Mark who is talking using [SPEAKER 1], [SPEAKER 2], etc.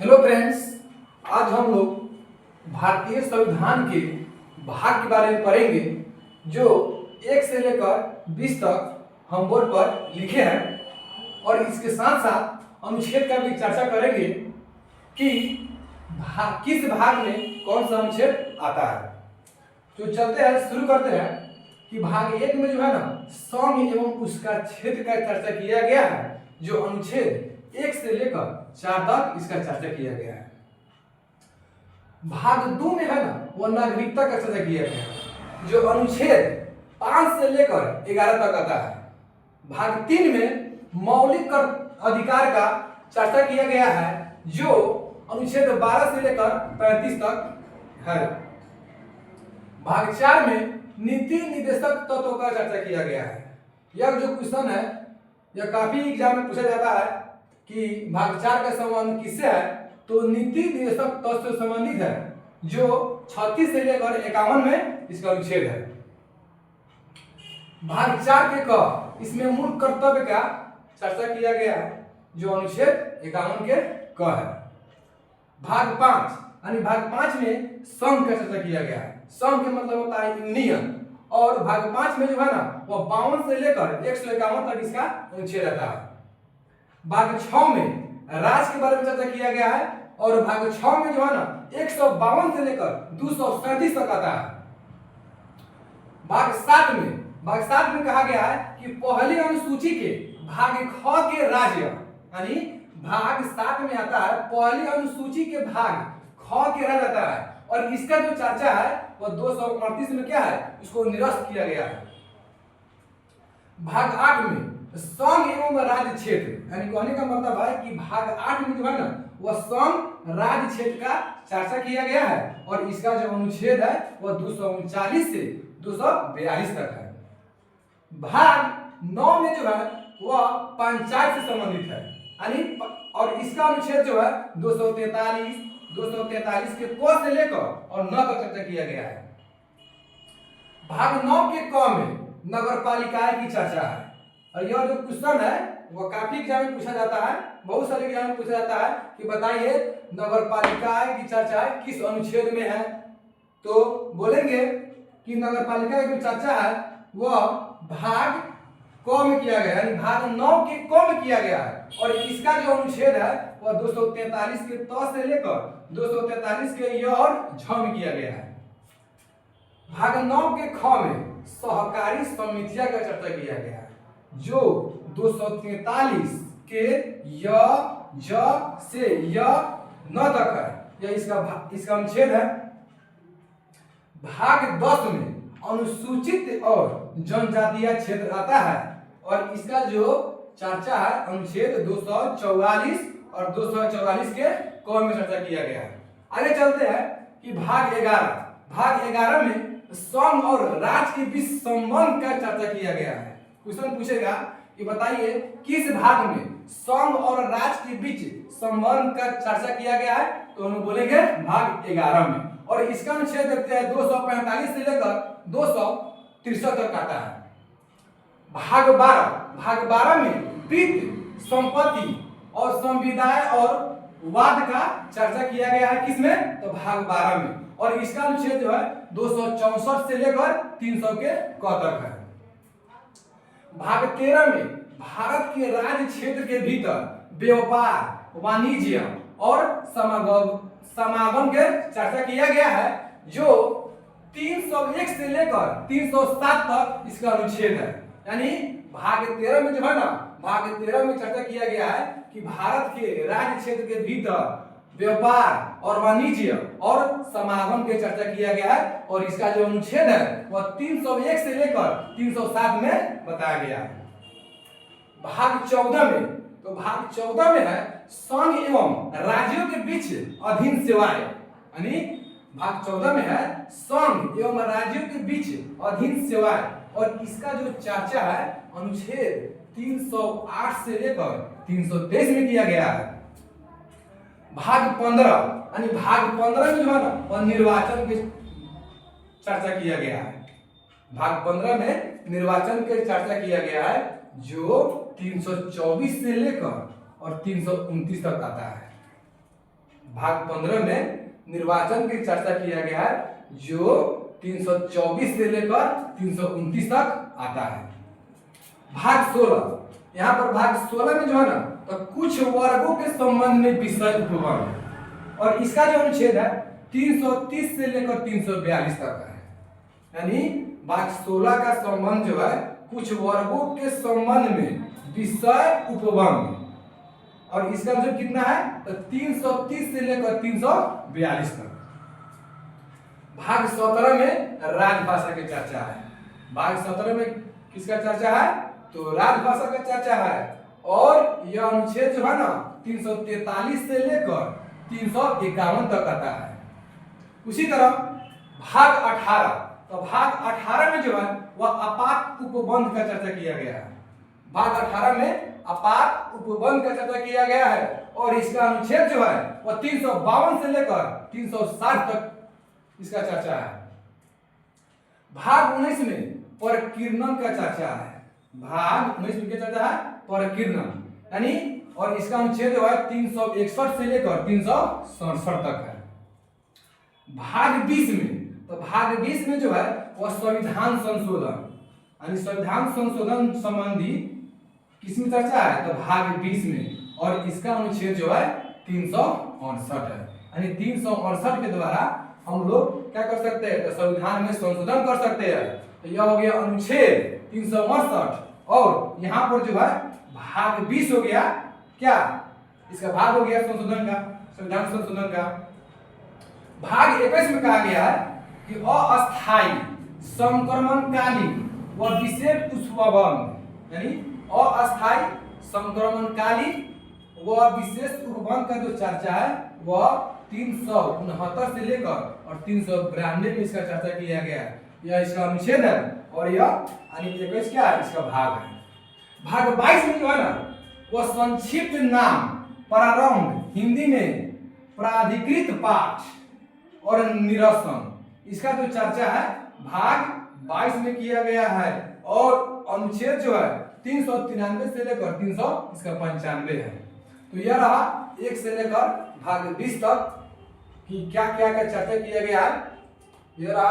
[SPEAKER 1] Hello friends, आज हम लोग भारतीय संविधान के भाग के बारे में पढ़ेंगे जो 1 से लेकर 20 तक हम बोर्ड पर लिखे हैं और इसके साथ साथ अनुच्छेद का भी चर्चा करेंगे कि किस भाग में कौन सा अनुच्छेद आता है। तो चलते हैं, शुरू करते हैं कि भाग 1 में जो है ना संघ एवं उसका क्षेत्र का चर्चा किया गया है, जो अनुच्छेद 1 से लेकर 4 तक इसका चर्चा किया गया है। भाग 2 में है ना वह नागरिकता का चर्चा किया गया है, जो अनुच्छेद 5 से लेकर 11 तक आता है। भाग 3 में मौलिक अधिकार का चर्चा किया गया है, जो अनुच्छेद 12 से लेकर 35 तक है। भाग 4 में नीति निर्देशक तत्वों का चर्चा किया गया है। यह जो क्वेश्चन है यह काफी एग्जाम में पूछा जाता है कि भाग 4 का संबंध किससे है, तो नीति निर्देशक तत्व से संबंधित है, जो 36 से लेकर 51 में इसका अनुच्छेद है। भाग 4 के क इसमें मूल कर्तव्य का चर्चा किया गया है, जो अनुच्छेद 51 के क है। भाग 5 यानी भाग 5 में संघ का चर्चा किया गया है। संघ के मतलब होता है यूनियन, और भाग 5 में जो है ना वह 52 से लेकर 151 तक इसका अनुच्छेद आता है। भाग 6 में राज्य के बारे में चर्चा किया गया है, और भाग 6 में जो है ना 152 से लेकर 237 तक आता है। भाग 7 में कहा गया है कि पहली अनुसूची के भाग ख के राज्य, यानी भाग 7 में आता है पहली अनुसूची के भाग ख के राज्य आता है, और इसका जो चर्चा है वह 238 में क्या है, इसको निरस्त किया गया है। भाग 8 में संघ एवं राज्य क्षेत्र, यानी कहने का मतलब है कि भाग 8 में जो है ना वह संघ राज्य क्षेत्र का चर्चा किया गया है, और इसका जो अनुच्छेद है वह 239 से 242 तक है। भाग 9 में जो है वह पंचायत से संबंधित है, यानी और इसका अनुच्छेद जो है 243 के क से लेकर और 9 तक चर्चा किया गया है। भाग 9 के क में नगर पालिकाएं की चर्चा है, और यह जो क्वेश्चन है वह काफी एग्जाम में पूछा जाता है, बहुत सारे एग्जाम में पूछा जाता है कि बताइए नगर पालिकाएं की चर्चा किस अनुच्छेद में है। तो बोलेंगे कि नगर पालिका की जो चर्चा है वह भाग क में किया गया है, यानी भाग 9 के क में किया गया है, और इसका जो अनुच्छेद है वह 243 के त से लेकर 243 के य और झ में किया गया है। भाग 9 के ख में सहकारी समितियां का चर्चा किया गया है, जो 243 के य ज से य न तक है, यह इसका अनुच्छेद है। भाग 10 में अनुसूचित और जनजातीय क्षेत्र आता है, और इसका जो चर्चा है अनुच्छेद 244 और 244 के क में चर्चा किया गया है। आगे चलते हैं कि भाग 11 में संघ और राज्य के बीच संबंध का चर्चा किया गया है। क्वेश्चन पूछेगा कि बताइए किस भाग में संघ और राज्य के बीच संबंध का चर्चा किया गया है, तो हम बोलेंगे भाग 11 में, और इसका अनुच्छेद देखते हैं 245 से लेकर 263 तक आता है। भाग 12 में वित्त, संपत्ति और संविदाय और वाद का चर्चा किया गया है, किसमें, तो भाग 12 में, और इसका अनुच्छेद जो है 264 से लेकर 300 के क तक है। भाग 13 में भारत के राज्य क्षेत्र के भीतर व्यापार, वाणिज्य और समागम के चर्चा किया गया है, जो 301 से लेकर 307 तक इसका अनुच्छेद है। यानी भाग 13 में जो है ना भाग 13 में चर्चा किया गया है कि भारत के राज्य क्षेत्र के भीतर व्यापार और वाणिज्य और समागम के चर्चा किया गया है, और इसका जो अनुच्छेद है वह 301 से लेकर 307 में बताया गया है। भाग 14 में है संघ एवं राज्यों के बीच अधीन सेवाएं, यानी भाग 14 में है संघ एवं राज्यों के बीच अधीन सेवाएं, और इसका जो चर्चा है अनुच्छेद 308 से लेकर 323 में किया गया है। भाग 15 में जो है ना वह निर्वाचन की चर्चा किया गया है। भाग 15 में निर्वाचन की चर्चा किया गया है, जो 324 से लेकर और 329 तक आता है। भाग 15 में निर्वाचन की चर्चा किया गया है जो 324 से लेकर 329 तक आता है। भाग 16, यहाँ पर भाग 16 में जो है ना तो कुछ वर्गों के संबंध में विषय उपवर्ग, और इसका जो अनुच्छेद है 330 से लेकर 342 तक है। यानी भाग 16 का संबंध जो है कुछ वर्गों के संबंध में विषय उपवर्ग, और इसका अनुच्छेद कितना है तो 330 से लेकर 342 तक। भाग 17 में राजभाषा की चर्चा है। भाग 17 में किसका चर्चा है तो राजभाषा का चर्चा है, और यह अनुच्छेद जो है ना 343 से लेकर 351 तक आता है। उसी तरह भाग 18, तो भाग 18 में जो है वह आपात उपबंध का चर्चा किया गया है। भाग 18 में आपात उपबंध का चर्चा किया गया है, और इसका अनुच्छेद जो है वह 352 से लेकर 360 तक इसका चर्चा है। भाग 19 में परकीर्णन का चर्चा है। भाग 19 में क्या चर्चा है परकीर्णन, यानी और इसका अनुच्छेद जो है 361 से लेकर 367 तक है। भाग 20 में, तो भाग 20 में जो है वह संविधान संशोधन, यानी संविधान संशोधन संबंधी किसमें चर्चा है तो भाग 20 में, और इसका अनुच्छेद जो है 368 है। यानी 368 के द्वारा हम लोग क्या कर सकते हैं तो संविधान में संशोधन कर सकते हैं। तो यह हो गया अनुच्छेद 368, और यहाँ पर जो है भाग 20 हो गया क्या, इसका भाग हो गया संशोधन का, संविधान संशोधन का। भाग 21 में कहा गया है कि अस्थायी संक्रमणकालीन व विशेष उपबंध, यानी अस्थायी संक्रमणकालीन व विशेष उपबंध का जो चर्चा है वह 369 से लेकर और 392 में इसका चर्चा किया गया है। यह इसका अनुच्छेद है, और यह यानी 21 क्या है इसका भाग है। भाग 22 में जो है ना वह संक्षिप्त नाम प्रारंभ, हिंदी में प्राधिकृत पाठ और निरसन, इसका जो चर्चा है भाग 22 में किया गया है, और अनुच्छेद जो है 393 से लेकर 395 है। तो यह रहा 1 से लेकर भाग 20 तक कि क्या क्या का चर्चा किया गया है। यह रहा